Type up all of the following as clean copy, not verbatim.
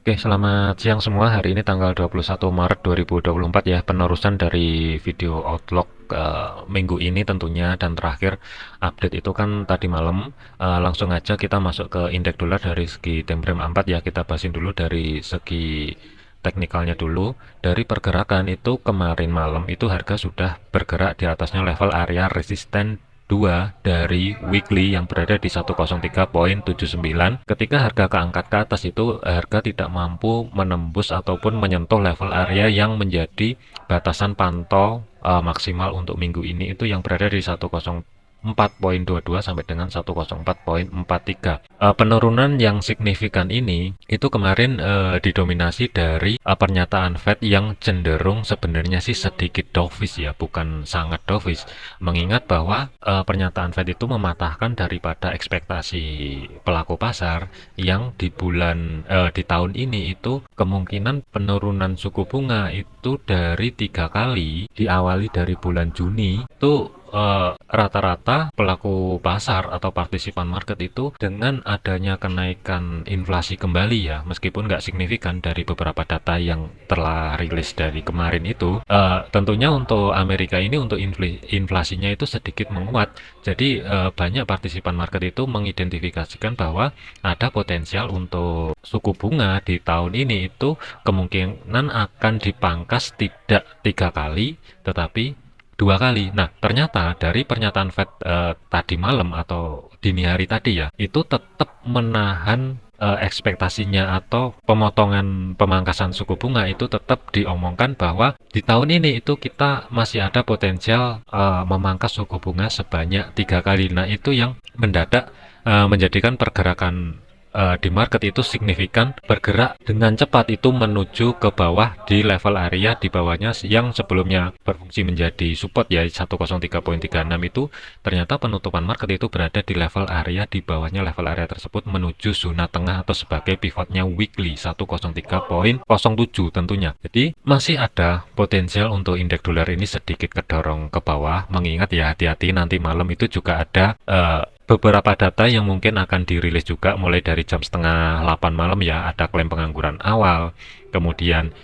Oke, selamat siang semua. Hari ini tanggal 21 Maret 2024 ya, penerusan dari video Outlook minggu ini tentunya, dan terakhir update itu kan tadi malam. Langsung aja kita masuk ke indeks dolar dari segi time frame 4 ya. Kita bahasin dulu dari segi teknikalnya dulu. Dari pergerakan itu kemarin malam itu harga sudah bergerak di atasnya level area resisten 2 dari weekly yang berada di 103.79. Ketika harga keangkat ke atas itu harga tidak mampu menembus ataupun menyentuh level area yang menjadi batasan pantau maksimal untuk minggu ini, itu yang berada di 104.22 sampai dengan 104.43. Penurunan yang signifikan ini itu kemarin didominasi dari pernyataan Fed yang cenderung sebenarnya sih sedikit dovish ya, bukan sangat dovish. Mengingat bahwa pernyataan Fed itu mematahkan daripada ekspektasi pelaku pasar yang di tahun ini itu kemungkinan penurunan suku bunga itu dari 3 kali diawali dari bulan Juni itu. Rata-rata pelaku pasar atau partisipan market itu dengan adanya kenaikan inflasi kembali ya, meskipun nggak signifikan dari beberapa data yang telah rilis dari kemarin itu, tentunya untuk Amerika ini untuk inflasinya itu sedikit menguat. Jadi banyak partisipan market itu mengidentifikasikan bahwa ada potensial untuk suku bunga di tahun ini itu kemungkinan akan dipangkas tidak 3 kali tetapi 2 kali. Nah, ternyata dari pernyataan Fed tadi malam atau dini hari tadi ya, itu tetap menahan ekspektasinya atau pemotongan pemangkasan suku bunga itu tetap diomongkan bahwa di tahun ini itu kita masih ada potensial memangkas suku bunga sebanyak 3 kali. Nah, itu yang mendadak menjadikan pergerakan di market itu signifikan bergerak dengan cepat itu menuju ke bawah di level area di bawahnya yang sebelumnya berfungsi menjadi support ya 103.36. Itu ternyata penutupan market itu berada di level area di bawahnya level area tersebut menuju zona tengah atau sebagai pivotnya weekly 103.07 tentunya. Jadi masih ada potensial untuk indeks dolar ini sedikit kedorong ke bawah, mengingat ya hati-hati nanti malam itu juga ada beberapa data yang mungkin akan dirilis juga mulai dari jam setengah 8 malam ya. Ada klaim pengangguran awal, kemudian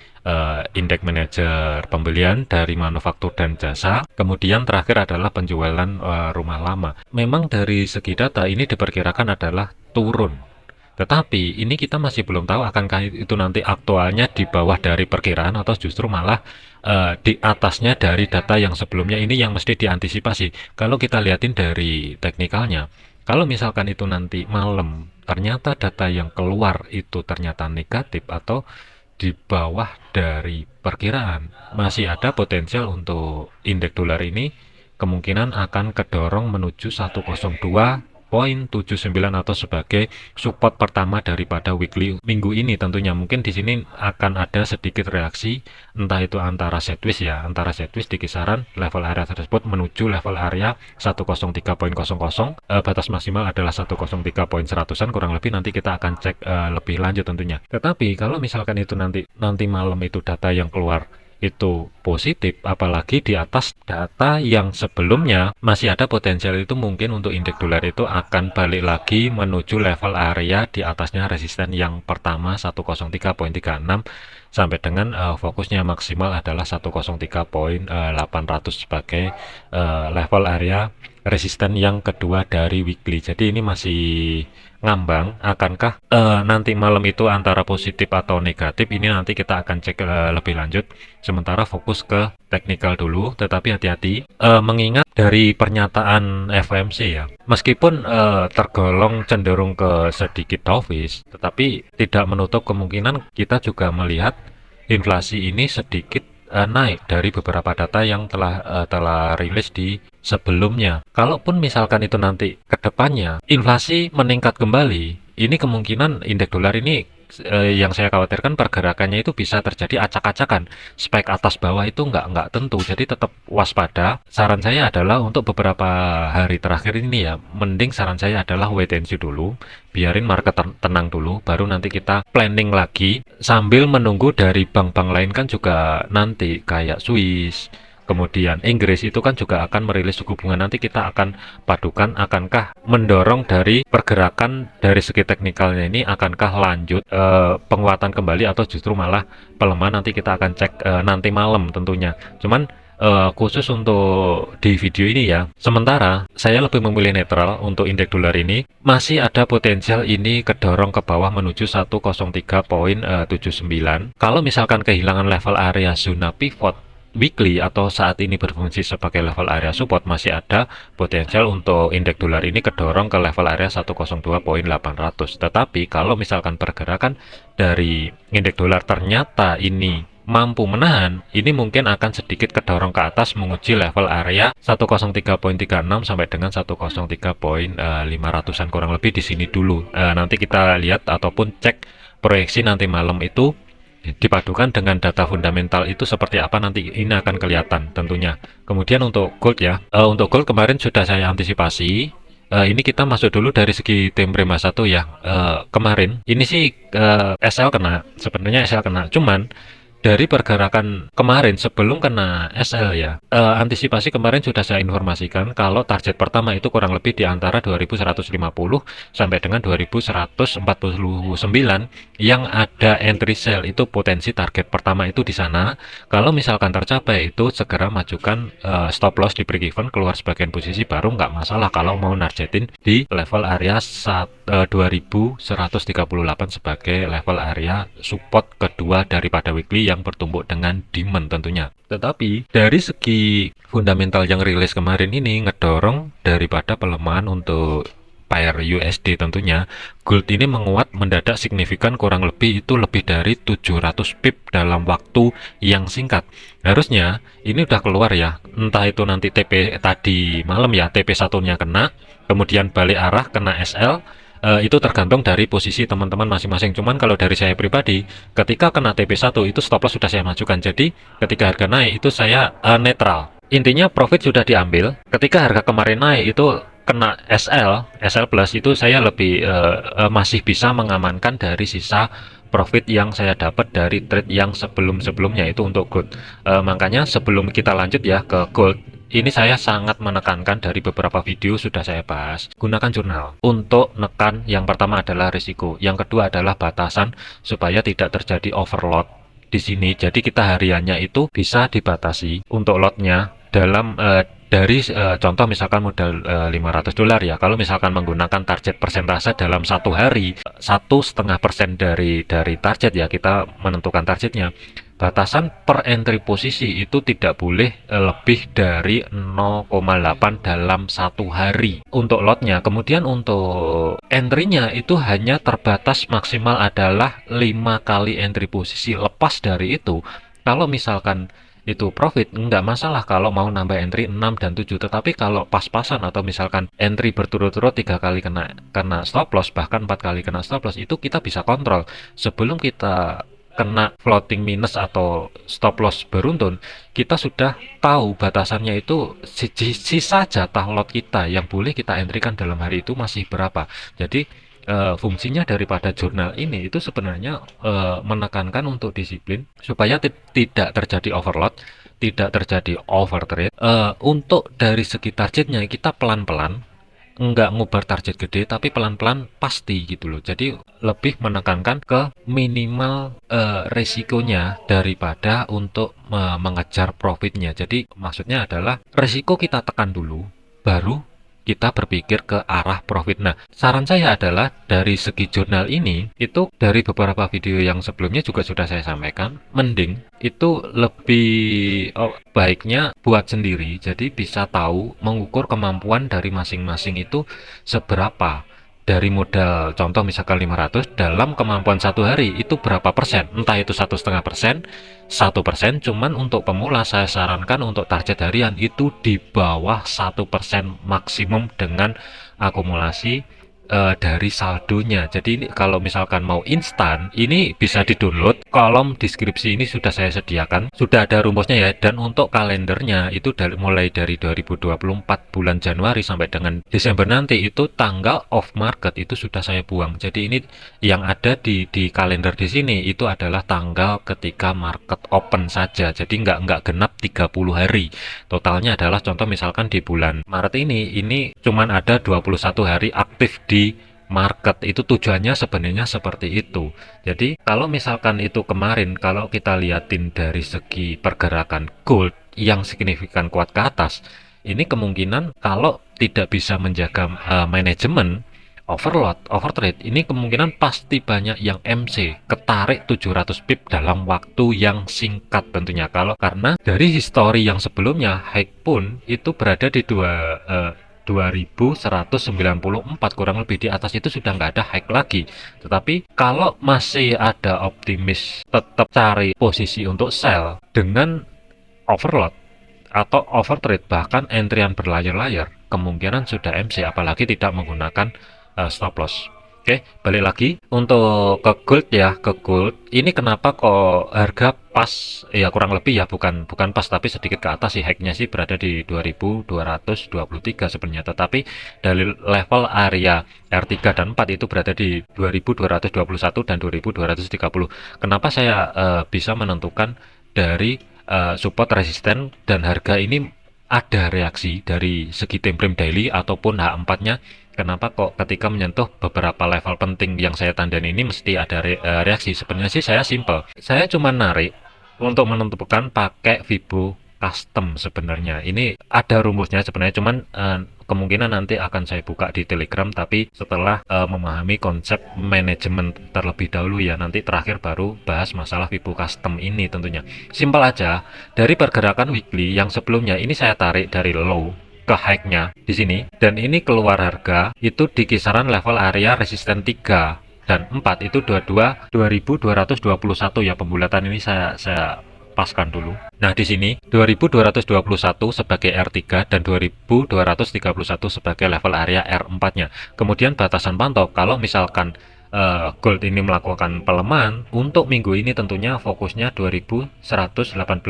indeks manajer pembelian dari manufaktur dan jasa, kemudian terakhir adalah penjualan rumah lama. Memang dari segi data ini diperkirakan adalah turun, tetapi ini kita masih belum tahu akankah itu nanti aktualnya di bawah dari perkiraan atau justru malah di atasnya dari data yang sebelumnya. Ini yang mesti diantisipasi. Kalau kita lihatin dari teknikalnya, kalau misalkan itu nanti malam ternyata data yang keluar itu ternyata negatif atau di bawah dari perkiraan, masih ada potensial untuk indeks dolar ini kemungkinan akan kedorong menuju 102.79 atau sebagai support pertama daripada weekly minggu ini. Tentunya mungkin di sini akan ada sedikit reaksi, entah itu antara sideways ya, antara sideways di kisaran level area tersebut menuju level area 103.00. Batas maksimal adalah 103.100-an kurang lebih, nanti kita akan cek lebih lanjut tentunya. Tetapi kalau misalkan itu nanti malam itu data yang keluar itu positif, apalagi di atas data yang sebelumnya, masih ada potensial itu mungkin untuk indeks dolar itu akan balik lagi menuju level area di atasnya resisten yang pertama 103.36 sampai dengan fokusnya maksimal adalah 103.800 sebagai level area resisten yang kedua dari weekly. Jadi ini masih ngambang, akankah nanti malam itu antara positif atau negatif, ini nanti kita akan cek lebih lanjut. Sementara fokus ke teknikal dulu, tetapi hati-hati mengingat dari pernyataan FOMC ya, meskipun tergolong cenderung ke sedikit dovish, tetapi tidak menutup kemungkinan kita juga melihat inflasi ini sedikit naik dari beberapa data yang telah rilis di sebelumnya. Kalaupun misalkan itu nanti ke depannya inflasi meningkat kembali, ini kemungkinan indeks dolar ini yang saya khawatirkan pergerakannya itu bisa terjadi acak-acakan, spike atas bawah itu nggak tentu. Jadi tetap waspada. Saran saya adalah untuk beberapa hari terakhir ini ya, mending saran saya adalah wait and see dulu, biarin market tenang dulu, baru nanti kita planning lagi sambil menunggu dari bank-bank lain kan juga nanti kayak Swiss, kemudian Inggris itu kan juga akan merilis suku bunga. Nanti kita akan padukan, akankah mendorong dari pergerakan dari segi teknikalnya ini, akankah lanjut penguatan kembali atau justru malah pelemahan. Nanti kita akan cek nanti malam tentunya. Cuman khusus untuk di video ini ya, sementara saya lebih memilih netral untuk indeks dolar ini. Masih ada potensial ini kedorong ke bawah menuju 103.79. Kalau misalkan kehilangan level area zona pivot weekly atau saat ini berfungsi sebagai level area support, masih ada potensial untuk indeks dolar ini kedorong ke level area 102.800. Tetapi kalau misalkan pergerakan dari indeks dolar ternyata ini mampu menahan, ini mungkin akan sedikit kedorong ke atas menguji level area 103.36 sampai dengan 103.500-an kurang lebih di sini dulu. Nanti kita lihat ataupun cek proyeksi nanti malam itu dipadukan dengan data fundamental itu seperti apa, nanti ini akan kelihatan tentunya. Kemudian untuk gold ya, untuk gold kemarin sudah saya antisipasi. Ini kita masuk dulu dari segi time frame 1 ya. Kemarin ini sih SL kena, sebenarnya SL kena, cuman dari pergerakan kemarin sebelum kena SL ya, antisipasi kemarin sudah saya informasikan kalau target pertama itu kurang lebih di antara 2150 sampai dengan 2149 yang ada entry sell. Itu potensi target pertama itu di sana. Kalau misalkan tercapai itu segera majukan stop loss di break even, keluar sebagian posisi, baru nggak masalah kalau mau nargetin di level area 2138 sebagai level area support kedua daripada weekly yang bertumbuk dengan demand tentunya. Tetapi dari segi fundamental yang rilis kemarin ini ngedorong daripada pelemahan untuk pair USD tentunya. Gold ini menguat mendadak signifikan, kurang lebih itu lebih dari 700 pip dalam waktu yang singkat. Harusnya ini udah keluar ya, entah itu nanti TP tadi malam ya, TP satunya kena, kemudian balik arah kena SL. Itu tergantung dari posisi teman-teman masing-masing. Cuman kalau dari saya pribadi, ketika kena TP1 itu stop loss sudah saya majukan. Jadi ketika harga naik itu saya netral. Intinya profit sudah diambil. Ketika harga kemarin naik itu kena SL plus, itu saya lebih masih bisa mengamankan dari sisa profit yang saya dapat dari trade yang sebelum-sebelumnya itu untuk gold. Makanya sebelum kita lanjut ya ke gold, ini saya sangat menekankan, dari beberapa video sudah saya bahas, gunakan jurnal untuk nekan. Yang pertama adalah risiko, yang kedua adalah batasan supaya tidak terjadi overload di sini. Jadi kita hariannya itu bisa dibatasi untuk lotnya dalam dari contoh misalkan modal $500 ya. Kalau misalkan menggunakan target persentase dalam satu hari 1,5% dari target ya, kita menentukan targetnya. Batasan per entry posisi itu tidak boleh lebih dari 0,8 dalam satu hari untuk lotnya. Kemudian untuk entry-nya itu hanya terbatas maksimal adalah 5 kali entry posisi. Lepas dari itu, kalau misalkan itu profit, nggak masalah kalau mau nambah entry 6 dan 7. Tetapi kalau pas-pasan atau misalkan entry berturut-turut 3 kali kena stop loss, bahkan 4 kali kena stop loss, itu kita bisa kontrol. Sebelum kita kena floating minus atau stop loss beruntun, kita sudah tahu batasannya itu sisa jatah lot kita yang boleh kita entrykan dalam hari itu masih berapa. Jadi fungsinya daripada jurnal ini itu sebenarnya menekankan untuk disiplin supaya tidak terjadi overload, tidak terjadi overtrade. Untuk dari segi targetnya kita pelan-pelan, nggak ngubar target gede, tapi pelan-pelan pasti gitu loh. Jadi lebih menekankan ke minimal resikonya daripada untuk mengejar profitnya. Jadi maksudnya adalah resiko kita tekan dulu, baru kita berpikir ke arah profit. Nah, saran saya adalah dari segi jurnal ini, itu dari beberapa video yang sebelumnya juga sudah saya sampaikan, mending itu lebih baiknya buat sendiri. Jadi bisa tahu mengukur kemampuan dari masing-masing itu seberapa. Dari modal contoh misalkan 500, dalam kemampuan satu hari itu berapa persen, entah itu 1,5%, 1%. Cuman untuk pemula saya sarankan untuk target harian itu di bawah 1% maksimum dengan akumulasi dari saldonya. Jadi ini kalau misalkan mau instan, ini bisa di-download. Kolom deskripsi ini sudah saya sediakan, sudah ada rumusnya ya. Dan untuk kalendernya itu mulai dari 2024 bulan Januari sampai dengan Desember nanti itu tanggal off market itu sudah saya buang. Jadi ini yang ada di kalender di sini itu adalah tanggal ketika market open saja. Jadi nggak genap 30 hari. Totalnya adalah contoh misalkan di bulan Maret ini cuman ada 21 hari aktif di market. Itu tujuannya sebenarnya seperti itu. Jadi kalau misalkan itu kemarin, kalau kita liatin dari segi pergerakan gold yang signifikan kuat ke atas, ini kemungkinan kalau tidak bisa menjaga manajemen overload, overtrade, ini kemungkinan pasti banyak yang MC ketarik 700 pip dalam waktu yang singkat tentunya. Kalau karena dari histori yang sebelumnya high pun itu berada di 2194, kurang lebih di atas itu sudah nggak ada high lagi. Tetapi kalau masih ada optimis tetap cari posisi untuk sell dengan overload atau overtrade bahkan entrian berlayar-layar, kemungkinan sudah MC apalagi tidak menggunakan stop loss. Oke, balik lagi untuk ke gold ya, ke gold. Ini kenapa kok harga pas ya, kurang lebih ya, bukan bukan pas tapi sedikit ke atas sih, high-nya sih berada di 2223 sebenarnya, tetapi dari level area R3 dan 4 itu berada di 2221 dan 2230. Kenapa saya bisa menentukan dari support, resisten dan harga ini ada reaksi dari segi time frame daily ataupun H4-nya. Kenapa kok ketika menyentuh beberapa level penting yang saya tandai ini mesti ada reaksi? Sebenarnya sih saya simple. Saya cuma narik untuk menentukan pakai Fibo custom sebenarnya. Ini ada rumusnya sebenarnya, cuman kemungkinan nanti akan saya buka di Telegram, tapi setelah memahami konsep manajemen terlebih dahulu ya. Nanti terakhir baru bahas masalah Fibo custom ini tentunya. Simpel aja, dari pergerakan weekly yang sebelumnya ini saya tarik dari low ke high-nya di sini, dan ini keluar harga itu di kisaran level area resisten 3 dan 4 itu 2221 ya. Pembulatan ini saya paskan dulu. Nah, di sini 2221 sebagai R3 dan 2231 sebagai level area R4-nya. Kemudian batasan pantau kalau misalkan gold ini melakukan pelemahan untuk minggu ini, tentunya fokusnya 2118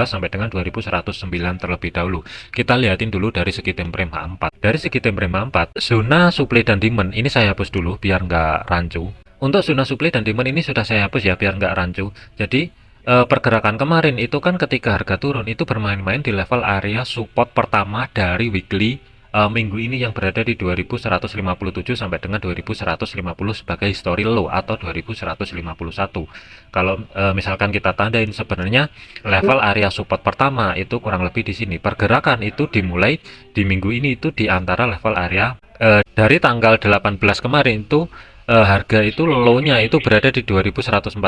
sampai dengan 2109 terlebih dahulu. Kita lihatin dulu dari segi time frame H4. Dari segi time frame H4, zona supply dan demand ini saya hapus dulu biar nggak rancu. Untuk zona supply dan demand ini sudah saya hapus ya biar nggak rancu. Jadi pergerakan kemarin itu kan ketika harga turun itu bermain-main di level area support pertama dari weekly minggu ini yang berada di 2157 sampai dengan 2150 sebagai history low atau 2151. Kalau misalkan kita tandain, sebenarnya level area support pertama itu kurang lebih di sini. Pergerakan itu dimulai di minggu ini itu di antara level area dari tanggal 18 kemarin itu harga itu low-nya itu berada di 2146.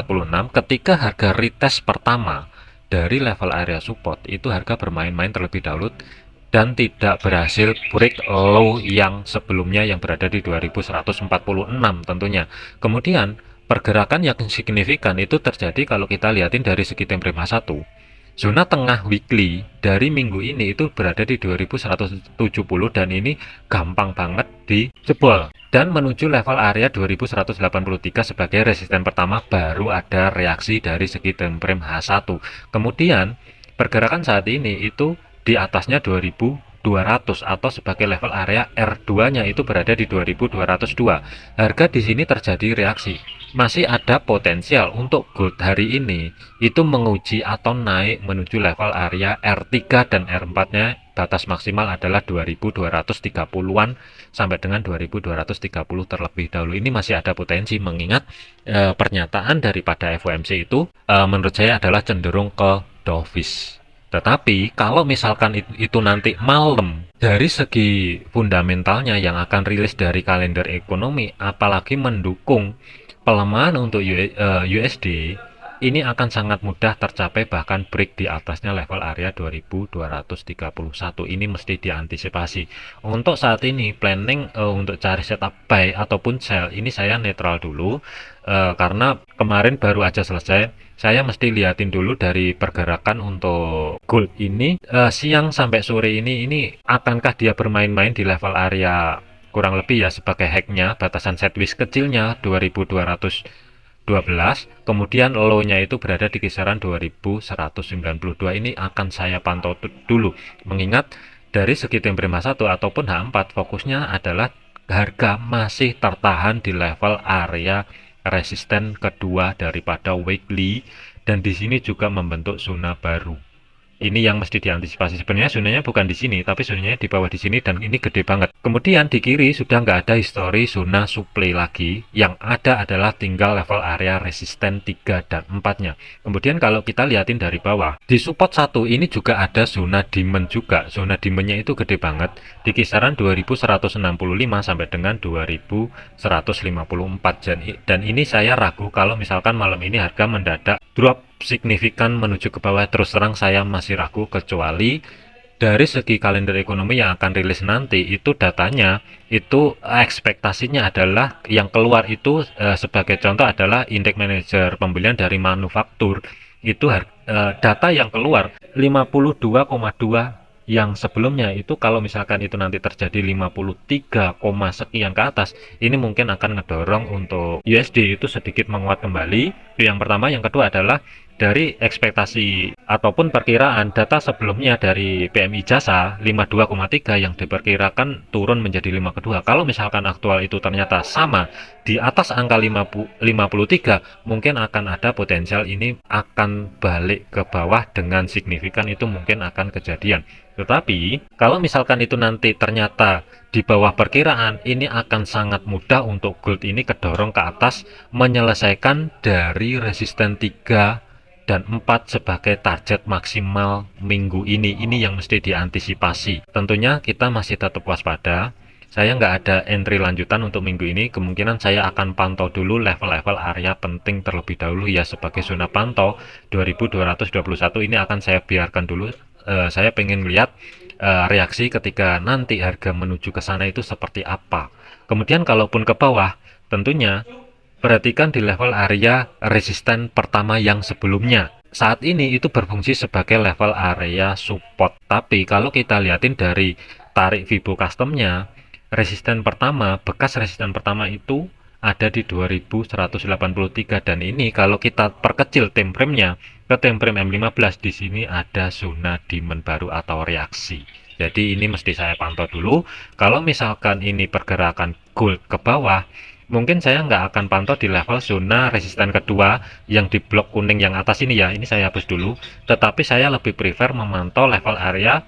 Ketika harga retest pertama dari level area support itu harga bermain-main terlebih dahulu dan tidak berhasil break low yang sebelumnya yang berada di 2146 tentunya. Kemudian pergerakan yang signifikan itu terjadi kalau kita lihatin dari segi time frame H1. Zona tengah weekly dari minggu ini itu berada di 2170 dan ini gampang banget dijebol dan menuju level area 2183 sebagai resisten pertama, baru ada reaksi dari segi time frame H1. Kemudian pergerakan saat ini itu di atasnya 2200 atau sebagai level area R2-nya itu berada di 2202. Harga di sini terjadi reaksi. Masih ada potensial untuk gold hari ini itu menguji atau naik menuju level area R3 dan R4-nya. Batas maksimal adalah 2230-an sampai dengan 2230 terlebih dahulu. Ini masih ada potensi mengingat pernyataan daripada FOMC itu menurut saya adalah cenderung ke dovish. Tetapi kalau misalkan itu nanti malam, dari segi fundamentalnya yang akan rilis dari kalender ekonomi, apalagi mendukung pelemahan untuk USD, ini akan sangat mudah tercapai bahkan break di atasnya level area 2231. Ini mesti diantisipasi. Untuk saat ini planning untuk cari setup buy ataupun sell ini saya netral dulu karena kemarin baru aja selesai. Saya mesti liatin dulu dari pergerakan untuk gold ini siang sampai sore ini akankah dia bermain-main di level area kurang lebih ya sebagai hacknya, batasan sideways kecilnya 2212, kemudian low-nya itu berada di kisaran 2192. Ini akan saya pantau dulu, mengingat dari segi time frame H1 ataupun H4 fokusnya adalah harga masih tertahan di level area resisten kedua daripada weekly, dan di sini juga membentuk zona baru. Ini yang mesti diantisipasi. Sebenarnya zonanya bukan di sini, tapi zonanya di bawah di sini, dan ini gede banget. Kemudian di kiri sudah nggak ada histori zona supply lagi. Yang ada adalah tinggal level area resisten 3 dan 4-nya. Kemudian kalau kita liatin dari bawah, di support 1 ini juga ada zona demand juga. Zona demand-nya itu gede banget, di kisaran 2165 sampai dengan 2154. Dan ini saya ragu kalau misalkan malam ini harga mendadak drop signifikan menuju ke bawah. Terus terang saya masih ragu, kecuali dari segi kalender ekonomi yang akan rilis nanti itu datanya itu ekspektasinya adalah yang keluar itu sebagai contoh adalah indeks manajer pembelian dari manufaktur itu data yang keluar 52,2, yang sebelumnya itu kalau misalkan itu nanti terjadi 53, sekian ke atas, ini mungkin akan ngedorong untuk USD itu sedikit menguat kembali. Itu yang pertama. Yang kedua adalah dari ekspektasi ataupun perkiraan data sebelumnya dari PMI jasa 52,3 yang diperkirakan turun menjadi 52. Kalau misalkan aktual itu ternyata sama di atas angka 53, mungkin akan ada potensial ini akan balik ke bawah dengan signifikan, itu mungkin akan kejadian. Tetapi kalau misalkan itu nanti ternyata di bawah perkiraan, ini akan sangat mudah untuk gold ini kedorong ke atas, menyelesaikan dari resisten 3 dan 4 sebagai target maksimal minggu ini. Ini yang mesti diantisipasi. Tentunya kita masih tetap waspada. Saya nggak ada entry lanjutan untuk minggu ini. Kemungkinan saya akan pantau dulu level-level area penting terlebih dahulu ya, sebagai zona pantau 2221 ini akan saya biarkan dulu. Saya pengen lihat reaksi ketika nanti harga menuju ke sana itu seperti apa. Kemudian kalaupun ke bawah, tentunya perhatikan di level area resisten pertama yang sebelumnya. Saat ini itu berfungsi sebagai level area support. Tapi kalau kita lihatin dari tarik Fibo customnya, resisten pertama, bekas resisten pertama itu ada di 2183, dan ini kalau kita perkecil time frame-nya ke time frame M15, di sini ada zona demand baru atau reaksi. Jadi ini mesti saya pantau dulu. Kalau misalkan ini pergerakan gold ke bawah, mungkin saya nggak akan pantau di level zona resisten kedua yang di blok kuning yang atas ini ya. Ini saya hapus dulu. Tetapi saya lebih prefer memantau level area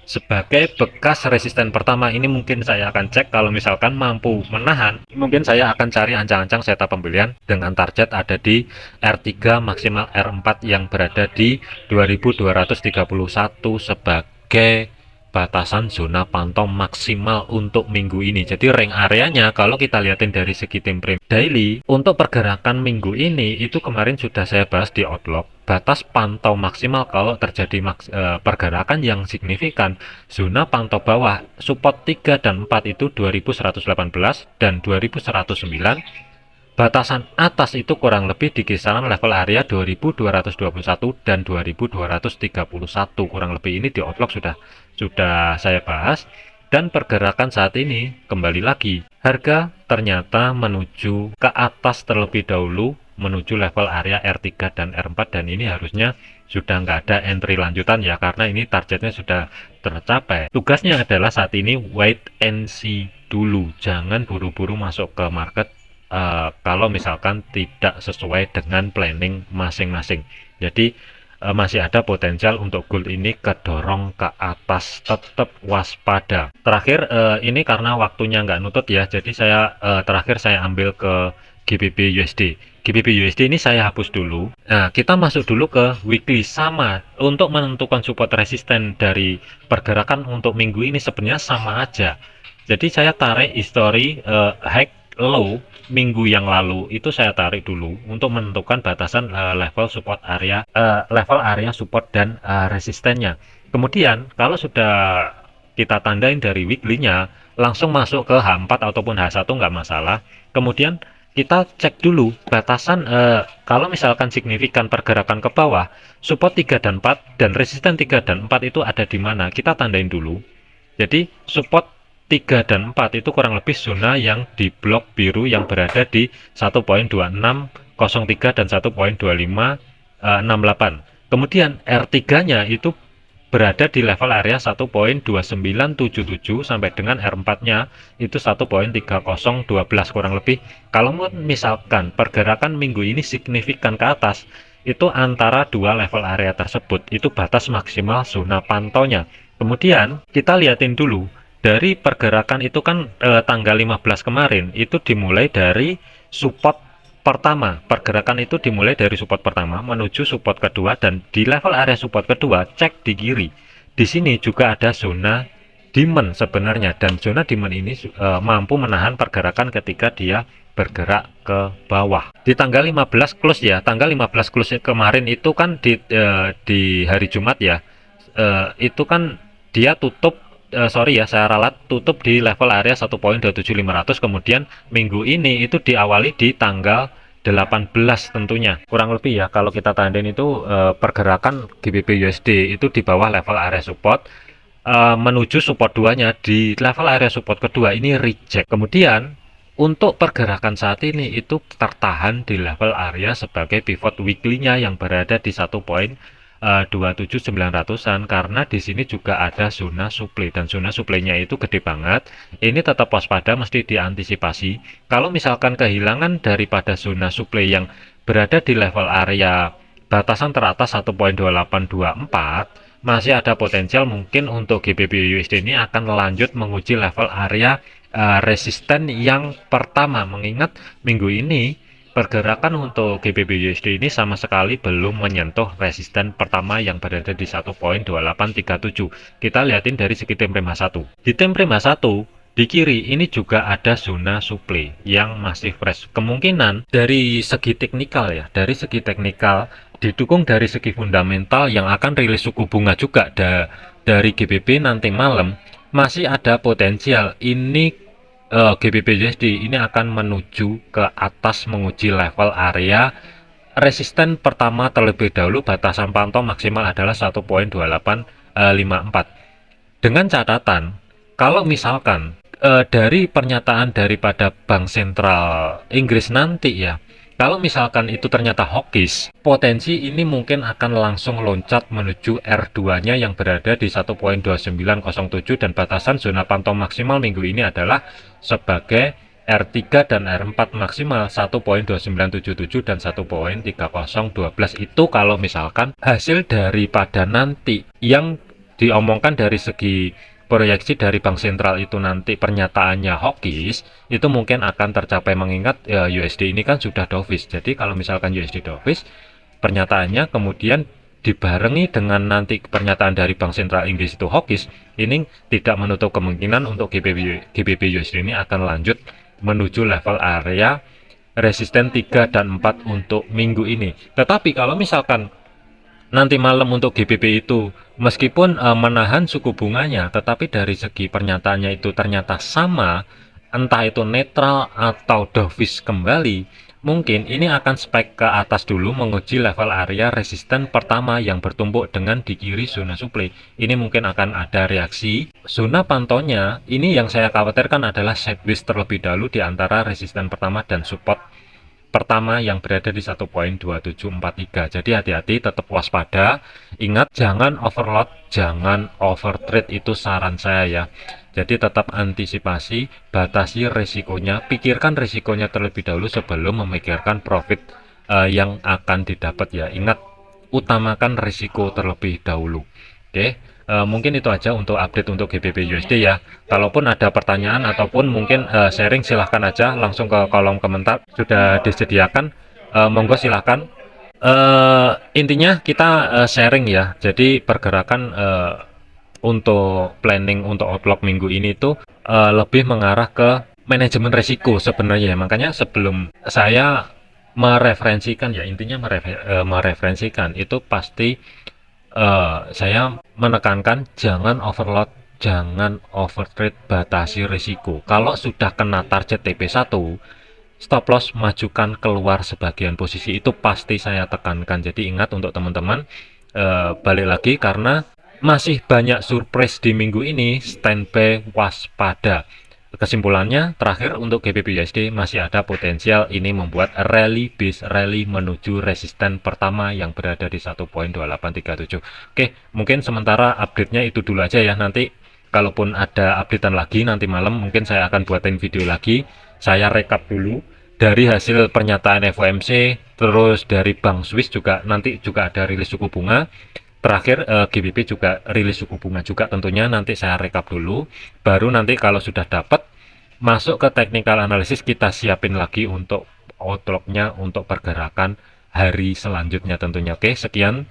sebagai bekas resisten pertama. Ini mungkin saya akan cek, kalau misalkan mampu menahan, mungkin saya akan cari ancang-ancang setup pembelian dengan target ada di R3 maksimal R4 yang berada di 2231 sebagai batasan zona pantau maksimal untuk minggu ini. Jadi range areanya kalau kita lihatin dari segi time frame daily, untuk pergerakan minggu ini itu kemarin sudah saya bahas di outlook. Batas pantau maksimal kalau terjadi pergerakan yang signifikan, zona pantau bawah support 3 dan 4 itu 2118 dan 2109. Batasan atas itu kurang lebih di kisaran level area 2221 dan 2231. Kurang lebih ini di outlook sudah saya bahas. Dan pergerakan saat ini kembali lagi, harga ternyata menuju ke atas terlebih dahulu, menuju level area R3 dan R4, dan ini harusnya sudah nggak ada entry lanjutan ya, karena ini targetnya sudah tercapai. Tugasnya adalah saat ini wait and see dulu, jangan buru-buru masuk ke market kalau misalkan tidak sesuai dengan planning masing-masing. Jadi masih ada potensial untuk gold ini kedorong ke atas, tetap waspada. Terakhir ini karena waktunya nggak nutut ya, jadi saya terakhir saya ambil ke GBP USD. GBP USD ini saya hapus dulu. Nah, kita masuk dulu ke weekly. Sama, untuk menentukan support resisten dari pergerakan untuk minggu ini sebenarnya sama aja. Jadi saya tarik history high low minggu yang lalu, itu saya tarik dulu untuk menentukan batasan level support area, level area support dan resistennya. Kemudian kalau sudah kita tandain dari weekly-nya, langsung masuk ke H4 ataupun H1 nggak masalah. Kemudian kita cek dulu batasan, kalau misalkan signifikan pergerakan ke bawah, support 3 dan 4 dan resisten 3 dan 4 itu ada di mana, kita tandain dulu. Jadi support 3 dan 4 itu kurang lebih zona yang di blok biru yang berada di 1.2603 dan 1.2568. Kemudian R3-nya itu berada di level area 1.2977 sampai dengan R4-nya itu 1.3012 kurang lebih. Kalau misalkan pergerakan minggu ini signifikan ke atas, itu antara dua level area tersebut itu batas maksimal zona pantaunya. Kemudian kita liatin dulu dari pergerakan itu kan tanggal 15 kemarin itu dimulai dari support pertama. Pergerakan itu dimulai dari support pertama menuju support kedua, dan di level area support kedua cek di kiri. Di sini juga ada zona demand sebenarnya, dan zona demand ini mampu menahan pergerakan ketika dia bergerak ke bawah. Di tanggal 15 close ya, tanggal 15 close kemarin itu kan di hari Jumat ya. Itu kan dia tutup sorry ya, saya ralat tutup di level area 1.27500. Kemudian minggu ini itu diawali di tanggal 18 tentunya. Kurang lebih ya, kalau kita tandain itu pergerakan GBP USD itu di bawah level area support menuju support 2-nya di level area support kedua ini reject. Kemudian untuk pergerakan saat ini itu tertahan di level area sebagai pivot weekly-nya yang berada di 1.27900-an, karena di sini juga ada zona supply, dan zona supply-nya itu gede banget. Ini tetap waspada, mesti diantisipasi. Kalau misalkan kehilangan daripada zona supply yang berada di level area batasan teratas 1.2824, masih ada potensial mungkin untuk GBP USD ini akan lanjut menguji level area resisten yang pertama, mengingat minggu ini pergerakan untuk GBP USD ini sama sekali belum menyentuh resisten pertama yang berada di 1.2837. Kita lihatin dari segi time frame H1. Di time frame H1 di kiri ini juga ada zona supply yang masih fresh. Kemungkinan dari segi teknikal ya, dari segi teknikal didukung dari segi fundamental yang akan rilis suku bunga juga dari GBP nanti malam, masih ada potensial ini GBP USD ini akan menuju ke atas menguji level area resisten pertama terlebih dahulu. Batasan pantau maksimal adalah 1.2854. Dengan catatan kalau misalkan dari pernyataan daripada Bank Sentral Inggris nanti ya, kalau misalkan itu ternyata hawkish, potensi ini mungkin akan langsung loncat menuju R2-nya yang berada di 1.2907, dan batasan zona pantau maksimal minggu ini adalah sebagai R3 dan R4 maksimal 1.2977 dan 1.3012. Itu kalau misalkan hasil daripada nanti yang diomongkan dari segi proyeksi dari Bank Sentral itu nanti pernyataannya hawkish, itu mungkin akan tercapai, mengingat USD ini kan sudah dovish. Jadi kalau misalkan USD dovish, pernyataannya kemudian dibarengi dengan nanti pernyataan dari Bank Sentral Inggris itu hawkish, ini tidak menutup kemungkinan untuk GBP USD ini akan lanjut menuju level area resisten 3 dan 4 untuk minggu ini. Tetapi kalau misalkan nanti malam untuk GBP itu meskipun menahan suku bunganya, tetapi dari segi pernyataannya itu ternyata sama, entah itu netral atau dovish kembali, mungkin ini akan spike ke atas dulu menguji level area resisten pertama yang bertumpuk dengan di kiri zona supply. Ini mungkin akan ada reaksi. Zona pantaunya ini yang saya khawatirkan adalah sideways terlebih dahulu di antara resisten pertama dan support pertama yang berada di 1.2743. Jadi hati-hati, tetap waspada. Ingat, jangan overload, jangan overtrade, itu saran saya ya. Jadi tetap antisipasi, batasi risikonya, pikirkan risikonya terlebih dahulu sebelum memikirkan profit yang akan didapat ya. Ingat, utamakan risiko terlebih dahulu. Oke. Mungkin itu aja untuk update untuk GBP USD ya. Kalaupun ada pertanyaan ataupun mungkin sharing, silahkan aja langsung ke kolom komentar, sudah disediakan. Monggo silahkan. Intinya kita sharing ya. Jadi pergerakan untuk planning untuk outlook minggu ini tuh lebih mengarah ke manajemen risiko sebenarnya. Makanya sebelum saya mereferensikan ya, intinya mereferensikan itu pasti saya menekankan jangan overload, jangan overtrade, batasi risiko. Kalau sudah kena target TP1, stop loss, majukan keluar sebagian posisi, itu pasti saya tekankan. Jadi ingat untuk teman-teman, balik lagi, karena masih banyak surprise di minggu ini, standby waspada. Kesimpulannya, terakhir untuk GBP/USD masih ada potensial ini membuat rally base rally menuju resisten pertama yang berada di 1.2837. Oke, mungkin sementara update-nya itu dulu aja ya. Nanti kalaupun ada updatean lagi nanti malam mungkin saya akan buatin video lagi. Saya rekap dulu dari hasil pernyataan FOMC, terus dari Bank Swiss juga nanti juga ada rilis suku bunga. Terakhir GBP juga rilis suku bunga juga, tentunya nanti saya rekap dulu, baru nanti kalau sudah dapat masuk ke technical analysis kita siapin lagi untuk outlook-nya untuk pergerakan hari selanjutnya tentunya. Oke, sekian.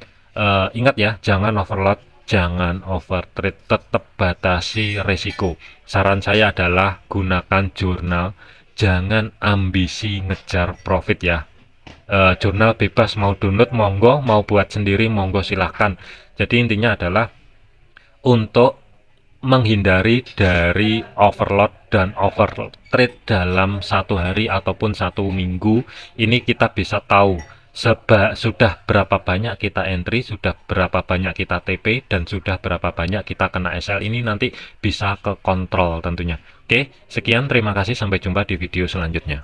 Ingat ya, jangan overload, jangan overtrade, tetap batasi resiko. Saran saya adalah gunakan jurnal, jangan ambisi ngejar profit ya. Jurnal bebas, mau download monggo, mau buat sendiri monggo silahkan. Jadi intinya adalah untuk menghindari dari overload dan overtrade dalam satu hari ataupun satu minggu. Ini kita bisa tahu sudah berapa banyak kita entry, sudah berapa banyak kita TP, dan sudah berapa banyak kita kena SL. Ini nanti bisa ke kontrol tentunya. Oke, sekian, terima kasih, sampai jumpa di video selanjutnya.